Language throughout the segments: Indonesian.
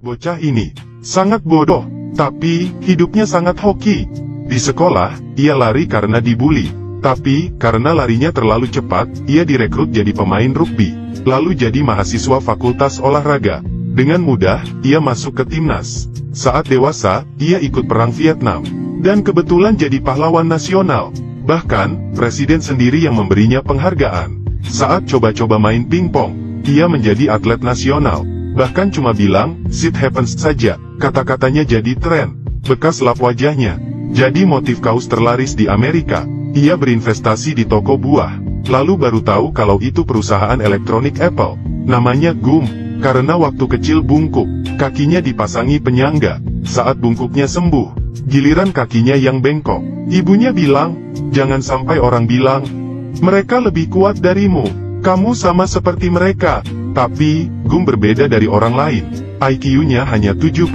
Bocah ini sangat bodoh, tapi hidupnya sangat hoki. Di sekolah, ia lari karena dibully. Tapi, karena larinya terlalu cepat, ia direkrut jadi pemain rugby. Lalu jadi mahasiswa fakultas olahraga. Dengan mudah, ia masuk ke timnas. Saat dewasa, ia ikut perang Vietnam. Dan kebetulan jadi pahlawan nasional. Bahkan, presiden sendiri yang memberinya penghargaan. Saat coba-coba main pingpong, ia menjadi atlet nasional. Bahkan cuma bilang, shit happens saja, kata-katanya jadi tren. Bekas lap wajahnya jadi motif kaos terlaris di Amerika. Ia berinvestasi di toko buah. Lalu baru tahu kalau itu perusahaan elektronik Apple. Namanya Gum. Karena waktu kecil bungkuk, kakinya dipasangi penyangga. Saat bungkuknya sembuh, giliran kakinya yang bengkok. Ibunya bilang, jangan sampai orang bilang, mereka lebih kuat darimu. Kamu sama seperti mereka. Tapi, Gum berbeda dari orang lain. IQ-nya hanya 75.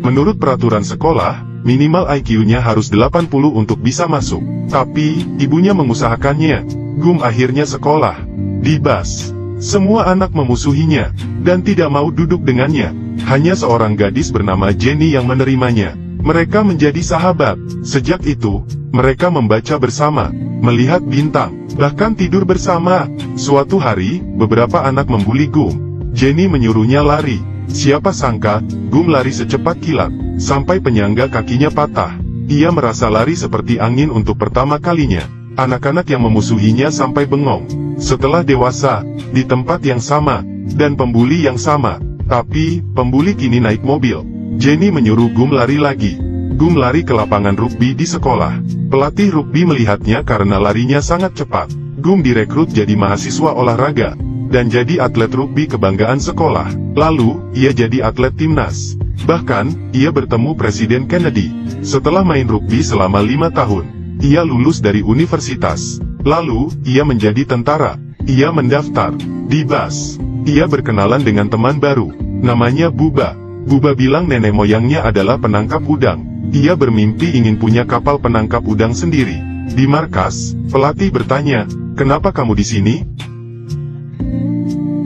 Menurut peraturan sekolah, minimal IQ-nya harus 80 untuk bisa masuk. Tapi, ibunya mengusahakannya. Gum akhirnya sekolah di bus. Semua anak memusuhinya, dan tidak mau duduk dengannya. Hanya seorang gadis bernama Jenny yang menerimanya. Mereka menjadi sahabat. Sejak itu, mereka membaca bersama, melihat bintang, bahkan tidur bersama. Suatu hari, beberapa anak membuli Gum. Jenny menyuruhnya lari. Siapa sangka, Gum lari secepat kilat, sampai penyangga kakinya patah. Ia merasa lari seperti angin untuk pertama kalinya. Anak-anak yang memusuhinya sampai bengong. Setelah dewasa, di tempat yang sama, dan pembuli yang sama. Tapi, pembuli kini naik mobil. Jenny menyuruh Gum lari lagi. Gum lari ke lapangan rugby di sekolah. Pelatih rugby melihatnya karena larinya sangat cepat. Gum direkrut jadi mahasiswa olahraga, dan jadi atlet rugby kebanggaan sekolah. Lalu, ia jadi atlet timnas. Bahkan, ia bertemu Presiden Kennedy. Setelah main rugby selama 5 tahun, ia lulus dari universitas. Lalu, ia menjadi tentara. Ia mendaftar di BAS. Ia berkenalan dengan teman baru, namanya Buba. Buba bilang nenek moyangnya adalah penangkap udang. Ia bermimpi ingin punya kapal penangkap udang sendiri. Di markas, pelatih bertanya, "Kenapa kamu di sini?"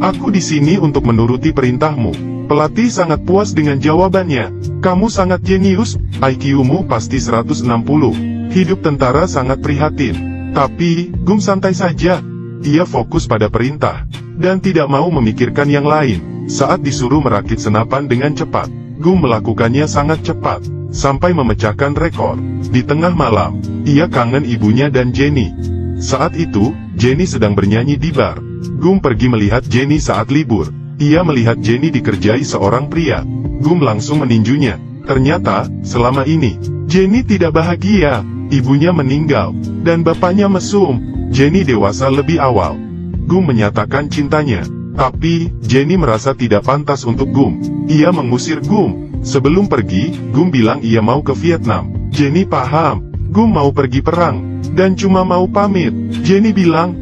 "Aku di sini untuk menuruti perintahmu." Pelatih sangat puas dengan jawabannya. "Kamu sangat jenius, IQ-mu pasti 160. Hidup tentara sangat prihatin." Tapi, Gum santai saja. Ia fokus pada perintah, dan tidak mau memikirkan yang lain. Saat disuruh merakit senapan dengan cepat, Gum melakukannya sangat cepat, sampai memecahkan rekor. Di tengah malam, ia kangen ibunya dan Jenny. Saat itu, Jenny sedang bernyanyi di bar. Gum pergi melihat Jenny saat libur. Ia melihat Jenny dikerjai seorang pria. Gum langsung meninjunya. Ternyata, selama ini, Jenny tidak bahagia. Ibunya meninggal, dan bapaknya mesum. Jenny dewasa lebih awal. Gum menyatakan cintanya. Tapi, Jenny merasa tidak pantas untuk Gum. Ia mengusir Gum. Sebelum pergi, Gum bilang ia mau ke Vietnam. Jenny paham. Gum mau pergi perang, dan cuma mau pamit. Jenny bilang,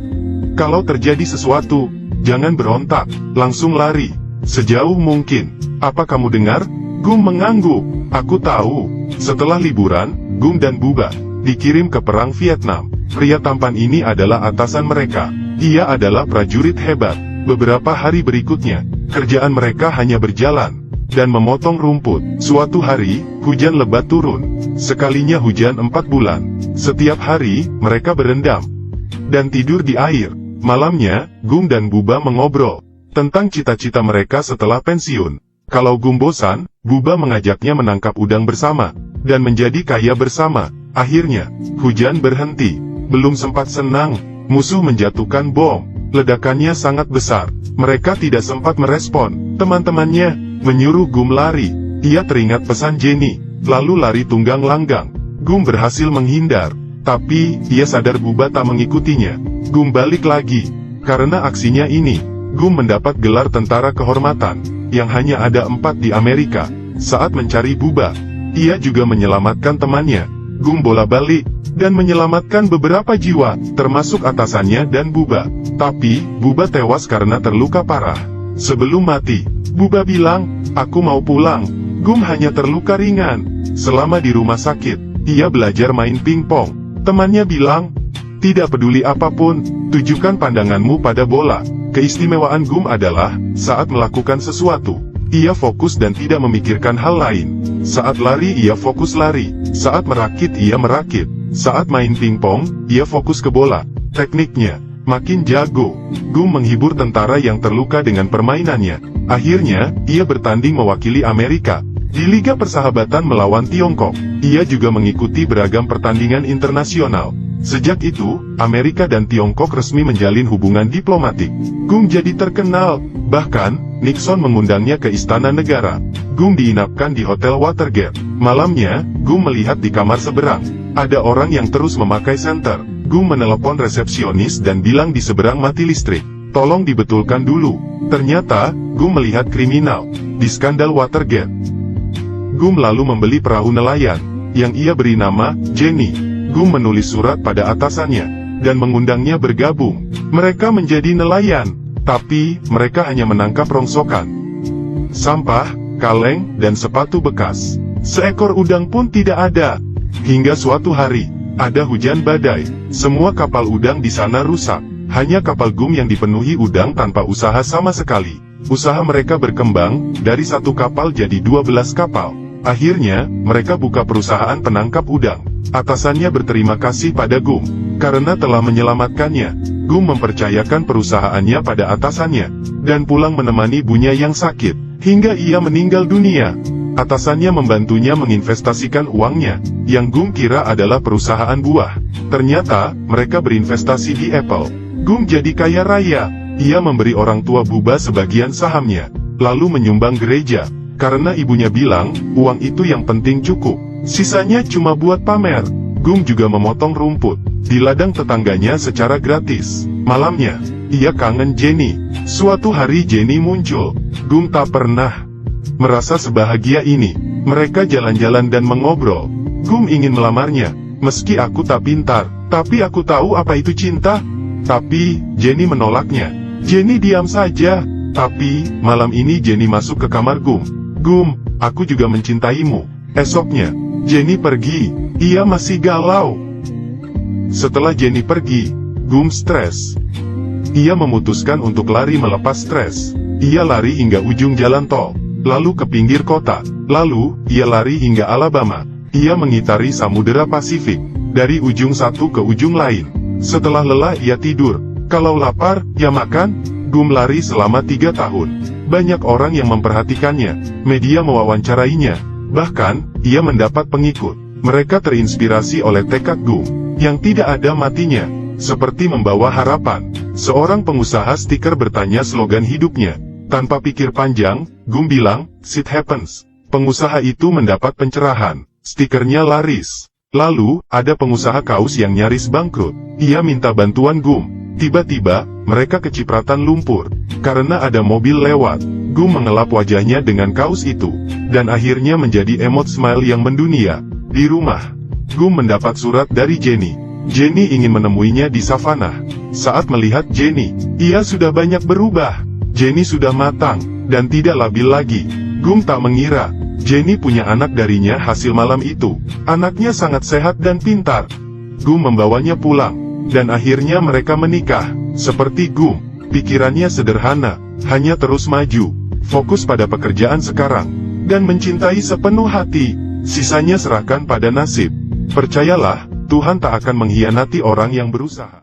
"Kalau terjadi sesuatu, jangan berontak, langsung lari. Sejauh mungkin." "Apa kamu dengar?" Gum mengangguk. "Aku tahu." Setelah liburan, Gum dan Buba dikirim ke perang Vietnam. Pria tampan ini adalah atasan mereka. Ia adalah prajurit hebat. Beberapa hari berikutnya, kerjaan mereka hanya berjalan dan memotong rumput. Suatu hari, hujan lebat turun. Sekalinya hujan 4 bulan. Setiap hari, mereka berendam dan tidur di air. Malamnya, Gum dan Buba mengobrol tentang cita-cita mereka setelah pensiun. Kalau Gum bosan, Buba mengajaknya menangkap udang bersama dan menjadi kaya bersama. Akhirnya, hujan berhenti. Belum sempat senang, musuh menjatuhkan bom. Ledakannya sangat besar. Mereka tidak sempat merespon. Teman-temannya menyuruh Gum lari. Ia teringat pesan Jenny, lalu lari tunggang langgang. Gum berhasil menghindar, tapi ia sadar Buba tak mengikutinya. Gum balik lagi. Karena aksinya ini, Gum mendapat gelar tentara kehormatan, yang hanya ada 4 di Amerika. Saat mencari Buba, ia juga menyelamatkan temannya. Gum bola-balik, dan menyelamatkan beberapa jiwa, termasuk atasannya dan Buba. Tapi, Buba tewas karena terluka parah. Sebelum mati, Buba bilang, "Aku mau pulang." Gum hanya terluka ringan. Selama di rumah sakit, ia belajar main pingpong. Temannya bilang, "Tidak peduli apapun, tujukan pandanganmu pada bola." Keistimewaan Gum adalah, saat melakukan sesuatu, ia fokus dan tidak memikirkan hal lain. Saat lari ia fokus lari, saat merakit ia merakit, saat main pingpong, ia fokus ke bola. Tekniknya makin jago. Gum menghibur tentara yang terluka dengan permainannya. Akhirnya, ia bertanding mewakili Amerika di Liga Persahabatan melawan Tiongkok. Ia juga mengikuti beragam pertandingan internasional. Sejak itu, Amerika dan Tiongkok resmi menjalin hubungan diplomatik. Gum jadi terkenal, bahkan Nixon mengundangnya ke Istana Negara. Gum diinapkan di Hotel Watergate. Malamnya, Gum melihat di kamar seberang ada orang yang terus memakai senter. Gum menelepon resepsionis dan bilang di seberang mati listrik. Tolong dibetulkan dulu. Ternyata, Gum melihat kriminal di skandal Watergate. Gum lalu membeli perahu nelayan yang ia beri nama Jenny. Gum menulis surat pada atasannya dan mengundangnya bergabung. Mereka menjadi nelayan, tapi mereka hanya menangkap rongsokan, sampah, kaleng, dan sepatu bekas. Seekor udang pun tidak ada. Hingga suatu hari, ada hujan badai. Semua kapal udang di sana rusak. Hanya kapal Gum yang dipenuhi udang tanpa usaha sama sekali. Usaha mereka berkembang, dari satu kapal jadi 12 kapal. Akhirnya, mereka buka perusahaan penangkap udang. Atasannya berterima kasih pada Gum karena telah menyelamatkannya. Gum mempercayakan perusahaannya pada atasannya, dan pulang menemani ibunya yang sakit, hingga ia meninggal dunia. Atasannya membantunya menginvestasikan uangnya, yang Gum kira adalah perusahaan buah. Ternyata, mereka berinvestasi di Apple. Gum jadi kaya raya. Ia memberi orang tua Buba sebagian sahamnya, lalu menyumbang gereja, karena ibunya bilang, uang itu yang penting cukup, sisanya cuma buat pamer. Gum juga memotong rumput di ladang tetangganya secara gratis. Malamnya, ia kangen Jenny. Suatu hari Jenny muncul. Gum tak pernah merasa sebahagia ini. Mereka jalan-jalan dan mengobrol. Gum ingin melamarnya. Meski aku tak pintar, tapi aku tahu apa itu cinta. Tapi, Jenny menolaknya. Jenny diam saja. Tapi, malam ini Jenny masuk ke kamar Gum. Gum, aku juga mencintaimu. Esoknya, Jenny pergi. Ia masih galau. Setelah Jenny pergi, Gum stres. Ia memutuskan untuk lari melepas stres. Ia lari hingga ujung jalan tol, lalu ke pinggir kota, lalu, ia lari hingga Alabama. Ia mengitari Samudera Pasifik, dari ujung satu ke ujung lain. Setelah lelah ia tidur, kalau lapar, ia makan. Gum lari selama 3 tahun. Banyak orang yang memperhatikannya, media mewawancarainya. Bahkan, ia mendapat pengikut. Mereka terinspirasi oleh tekad Gum, yang tidak ada matinya, seperti membawa harapan. Seorang pengusaha stiker bertanya slogan hidupnya. Tanpa pikir panjang, Gum bilang, "Shit happens." Pengusaha itu mendapat pencerahan. Stikernya laris. Lalu, ada pengusaha kaos yang nyaris bangkrut. Ia minta bantuan Gum. Tiba-tiba, mereka kecipratan lumpur. Karena ada mobil lewat, Gum mengelap wajahnya dengan kaos itu. Dan akhirnya menjadi emot smile yang mendunia. Di rumah, Gum mendapat surat dari Jenny. Jenny ingin menemuinya di savana. Saat melihat Jenny, ia sudah banyak berubah. Jenny sudah matang, dan tidak labil lagi. Gum tak mengira, Jenny punya anak darinya hasil malam itu. Anaknya sangat sehat dan pintar. Gum membawanya pulang, dan akhirnya mereka menikah. Seperti Gum, pikirannya sederhana, hanya terus maju, fokus pada pekerjaan sekarang, dan mencintai sepenuh hati. Sisanya serahkan pada nasib. Percayalah, Tuhan tak akan mengkhianati orang yang berusaha.